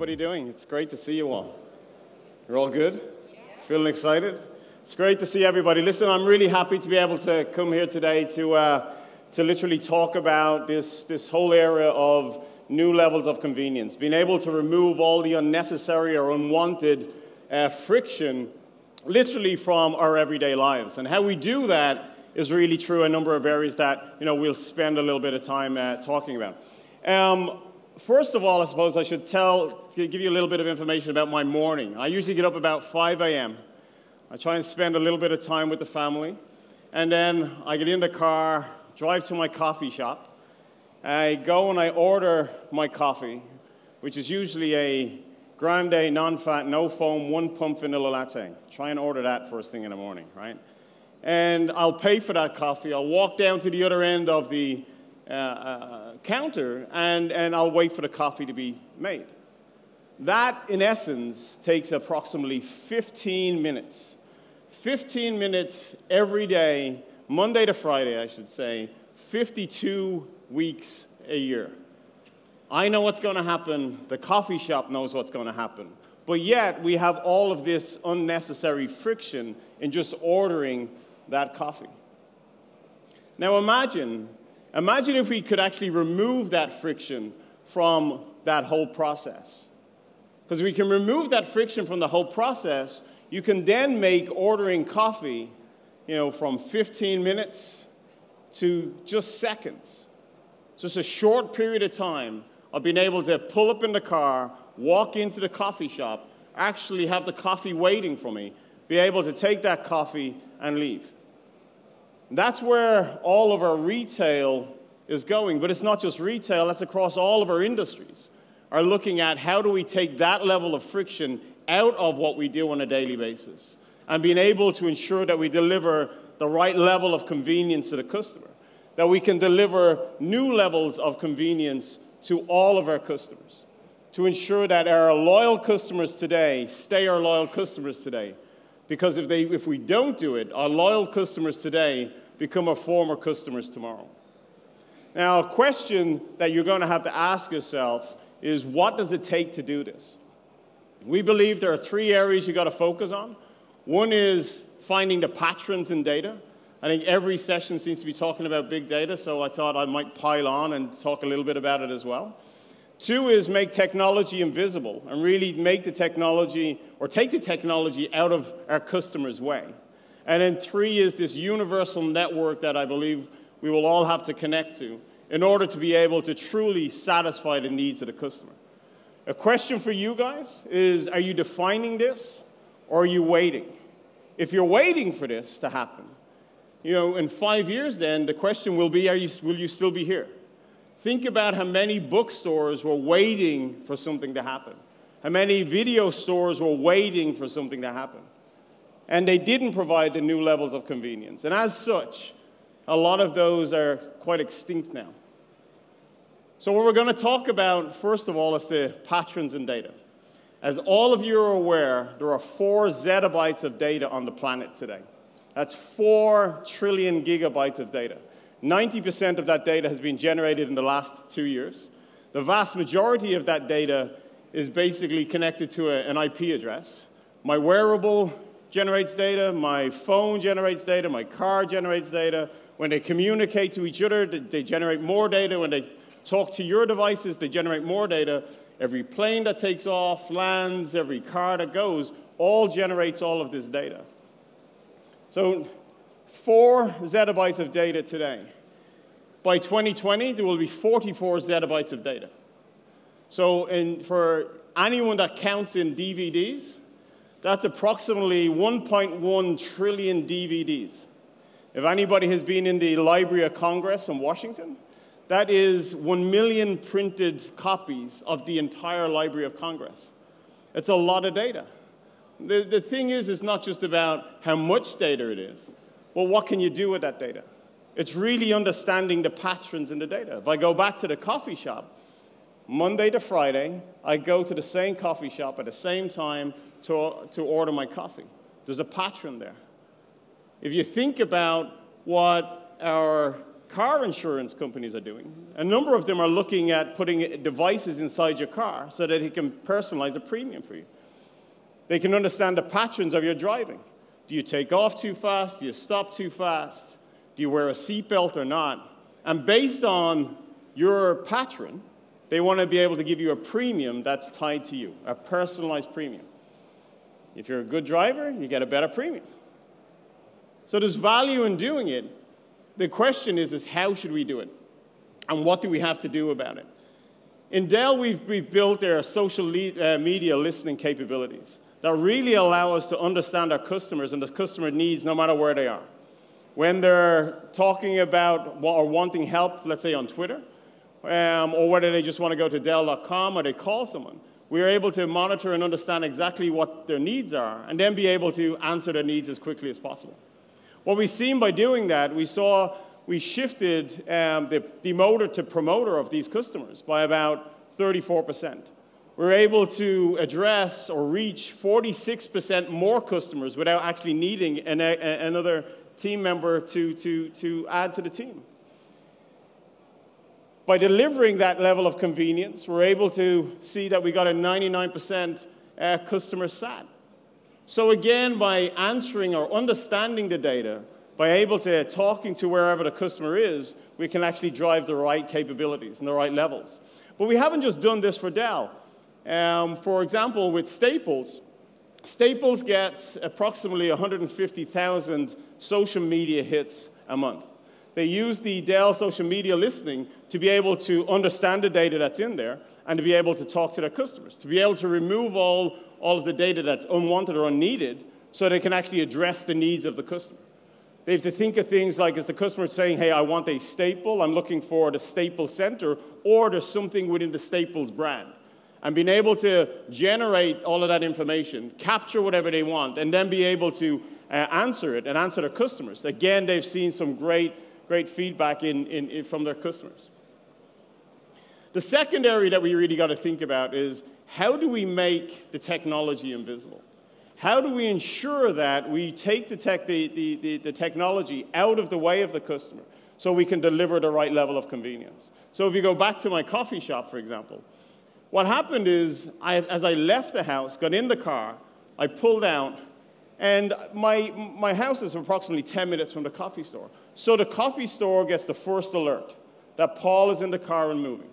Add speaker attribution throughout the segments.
Speaker 1: everybody doing? It's great to see you all. You're all good? Feeling excited? It's great to see everybody. Listen, I'm really happy to be able to come here today to literally talk about this whole area of new levels of convenience, being able to remove all the unnecessary or unwanted friction literally from our everyday lives. And how we do that is really through a number of areas that we'll spend a little bit of time talking about. First of all, I suppose I should give you a little bit of information about my morning. I usually get up about 5 a.m. I try and spend a little bit of time with the family, and then I get in the car, drive to my coffee shop. I go and I order my coffee, which is usually a grande, non-fat, no-foam, one-pump vanilla latte. Try and order that first thing in the morning, right? And I'll pay for that coffee. I'll walk down to the other end of the counter, and I'll wait for the coffee to be made. That, in essence, takes approximately 15 minutes. 15 minutes every day, Monday to Friday, I should say, 52 weeks a year. I know what's going to happen. The coffee shop knows what's going to happen. But yet, we have all of this unnecessary friction in just ordering that coffee. Now imagine if we could actually remove that friction from that whole process. Because we can remove that friction from the whole process, you can then make ordering coffee, from 15 minutes to just seconds. Just a short period of time of being able to pull up in the car, walk into the coffee shop, actually have the coffee waiting for me, be able to take that coffee and leave. That's where all of our retail is going, but it's not just retail, that's across all of our industries, are looking at how do we take that level of friction out of what we do on a daily basis and being able to ensure that we deliver the right level of convenience to the customer, that we can deliver new levels of convenience to all of our customers, to ensure that our loyal customers today stay our loyal customers today. Because if we don't do it, our loyal customers today become our former customers tomorrow. Now, a question that you're going to have to ask yourself is, what does it take to do this? We believe there are 3 areas you've got to focus on. One is finding the patterns in data. I think every session seems to be talking about big data, so I thought I might pile on and talk a little bit about it as well. 2 is make technology invisible and really make the technology, or take the technology out of our customers' way. And then 3 is this universal network that I believe we will all have to connect to in order to be able to truly satisfy the needs of the customer. A question for you guys is, are you defining this or are you waiting? If you're waiting for this to happen, in 5 years then, the question will be, will you still be here? Think about how many bookstores were waiting for something to happen. How many video stores were waiting for something to happen. And they didn't provide the new levels of convenience. And as such, a lot of those are quite extinct now. So what we're going to talk about, first of all, is the patterns in data. As all of you are aware, there are 4 zettabytes of data on the planet today. That's 4 trillion gigabytes of data. 90% of that data has been generated in the last 2 years. The vast majority of that data is basically connected to an IP address. My wearable generates data, my phone generates data, my car generates data. When they communicate to each other, they generate more data. When they talk to your devices, they generate more data. Every plane that takes off, lands, every car that goes, all generates all of this data. So 4 zettabytes of data today. By 2020, there will be 44 zettabytes of data. So for anyone that counts in DVDs, that's approximately 1.1 trillion DVDs. If anybody has been in the Library of Congress in Washington, that is 1 million printed copies of the entire Library of Congress. It's a lot of data. The thing is, it's not just about how much data it is, but what can you do with that data? It's really understanding the patterns in the data. If I go back to the coffee shop, Monday to Friday, I go to the same coffee shop at the same time to order my coffee. There's a pattern there. If you think about what our car insurance companies are doing. A number of them are looking at putting devices inside your car so that it can personalize a premium for you. They can understand the patterns of your driving. Do you take off too fast? Do you stop too fast? Do you wear a seatbelt or not? And based on your pattern, they want to be able to give you a premium that's tied to you, a personalized premium. If you're a good driver, you get a better premium. So there's value in doing it. The question is how should we do it? And what do we have to do about it? In Dell, we've built our social media listening capabilities that really allow us to understand our customers and the customer needs no matter where they are. When they're talking about or wanting help, let's say on Twitter, or whether they just want to go to Dell.com or they call someone, we are able to monitor and understand exactly what their needs are and then be able to answer their needs as quickly as possible. What we've seen by doing that, we shifted the demoter to promoter of these customers by about 34%. We're able to address or reach 46% more customers without actually needing another team member to add to the team. By delivering that level of convenience, we're able to see that we got a 99% customer sat. So again, by answering or understanding the data, by able to talking to wherever the customer is, we can actually drive the right capabilities and the right levels. But we haven't just done this for Dell. For example, with Staples, Staples gets approximately 150,000 social media hits a month. They use the Dell social media listening to be able to understand the data that's in there and to be able to talk to their customers, to be able to remove all of the data that's unwanted or unneeded so they can actually address the needs of the customer. They have to think of things like, is the customer saying, hey, I want a staple, I'm looking for the Staples Center, or there's something within the Staples brand. And being able to generate all of that information, capture whatever they want, and then be able to answer it and answer their customers. Again, they've seen some great feedback from their customers. The second area that we really got to think about is how do we make the technology invisible? How do we ensure that we take the technology out of the way of the customer so we can deliver the right level of convenience? So if you go back to my coffee shop, for example, what happened is as I left the house, got in the car, I pulled out, and my house is approximately 10 minutes from the coffee store. So the coffee store gets the first alert that Paul is in the car and moving.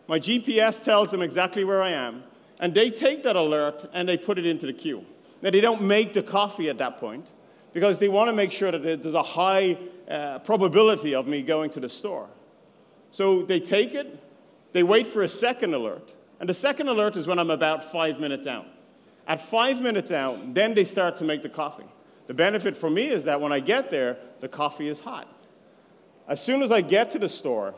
Speaker 1: My GPS tells them exactly where I am, and they take that alert and they put it into the queue. Now, they don't make the coffee at that point because they want to make sure that there's a high probability of me going to the store. So they take it, they wait for a second alert, and the second alert is when I'm about 5 minutes out. At 5 minutes out, then they start to make the coffee. The benefit for me is that when I get there, the coffee is hot. As soon as I get to the store,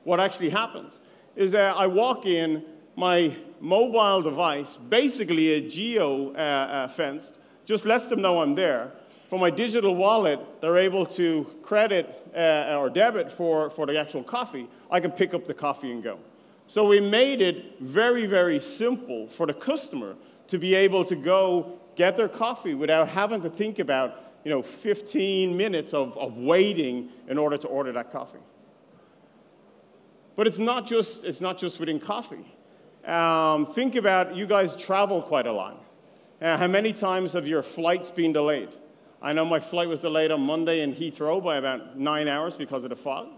Speaker 1: what actually happens is that I walk in, my mobile device, basically a geo-fenced, just lets them know I'm there. For my digital wallet, they're able to credit or debit for the actual coffee. I can pick up the coffee and go. So we made it very, very simple for the customer to be able to go get their coffee without having to think about 15 minutes of waiting in order to order that coffee. But it's not just within coffee. Think about, you guys travel quite a lot. How many times have your flights been delayed? I know my flight was delayed on Monday in Heathrow by about 9 hours because of the fog.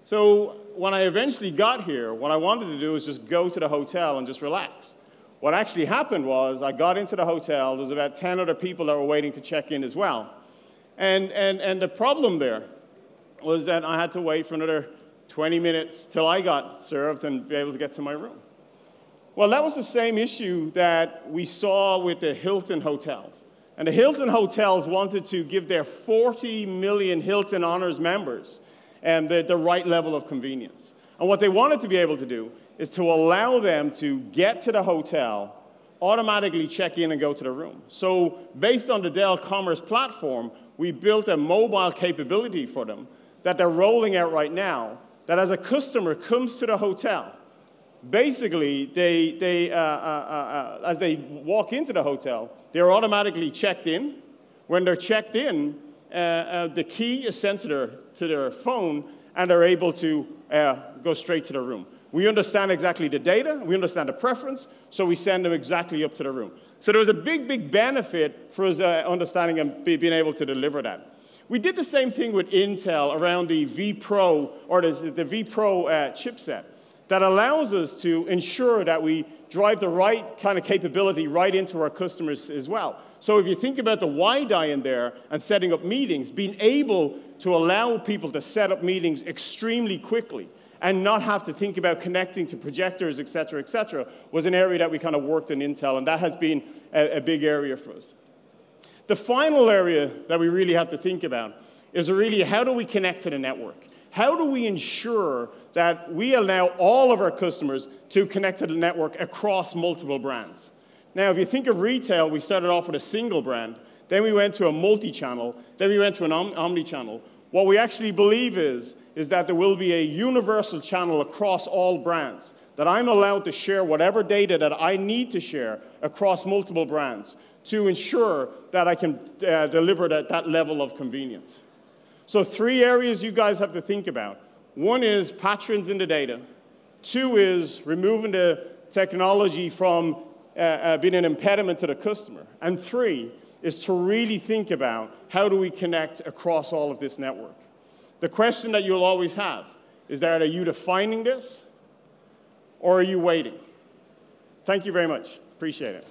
Speaker 1: So when I eventually got here, what I wanted to do was just go to the hotel and just relax. What actually happened was I got into the hotel. There's about 10 other people that were waiting to check in as well. And the problem there was that I had to wait for another 20 minutes till I got served and be able to get to my room. Well, that was the same issue that we saw with the Hilton hotels. And the Hilton hotels wanted to give their 40 million Hilton Honors members the right level of convenience. And what they wanted to be able to do is to allow them to get to the hotel, automatically check in and go to the room. So based on the Dell Commerce platform, we built a mobile capability for them that they're rolling out right now, that as a customer comes to the hotel, basically, as they walk into the hotel, they're automatically checked in. When they're checked in, the key is sent to their phone, and they're able to go straight to the room. We understand exactly the data, we understand the preference, so we send them exactly up to the room. So there was a big, big benefit for us understanding and being able to deliver that. We did the same thing with Intel around the vPro, or the vPro chipset, that allows us to ensure that we drive the right kind of capability right into our customers as well. So if you think about the WiDi in there and setting up meetings, being able to allow people to set up meetings extremely quickly and not have to think about connecting to projectors, et cetera, was an area that we kind of worked in Intel, and that has been a big area for us. The final area that we really have to think about is really how do we connect to the network? How do we ensure that we allow all of our customers to connect to the network across multiple brands? Now, if you think of retail, we started off with a single brand, then we went to a multi-channel, then we went to an omni-channel. What we actually believe is that there will be a universal channel across all brands, that I'm allowed to share whatever data that I need to share across multiple brands to ensure that I can deliver that level of convenience. So 3 areas you guys have to think about. 1 is patterns in the data. 2 is removing the technology from being an impediment to the customer. And 3 is to really think about how do we connect across all of this network. The question that you'll always have is that are you defining this or are you waiting? Thank you very much. Appreciate it.